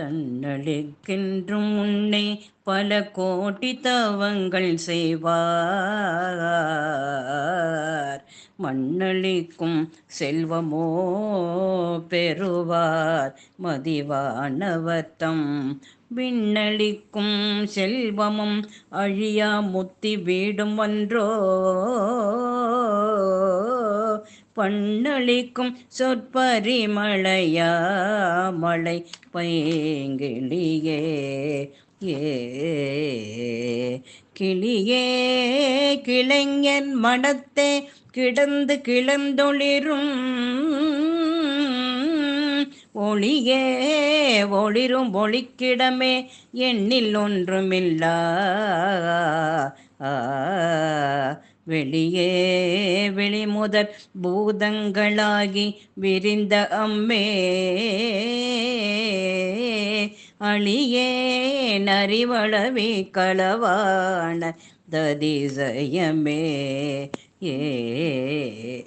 தன்னழிக்கின்றும் முன்னே பல கோடி தவங்கள் செய்வார். மண்ணளிக்கும் செல்வமோ பெறுவார் மதிவானவர்தம். விண்ணளிக்கும் செல்வமும் அழியா முத்தி வீடும் ஒன்றோ. பண்ணளிக்கும் சொற்பரிமளையா மழை பைங்கிளியே. ஏ கிளியே கிளைஞன் மனத்தே கிடந்து கிளந்தொளிரும் ஒளியே ஒளிரும் ஒளிக்கிடமே எண்ணில் ஒன்றுமில்லா. வெளியே வெளிமுதற் பூதங்களாகி விரிந்த அம்மே அழியே நறிவளவி களவான ததிசயமே. ஏ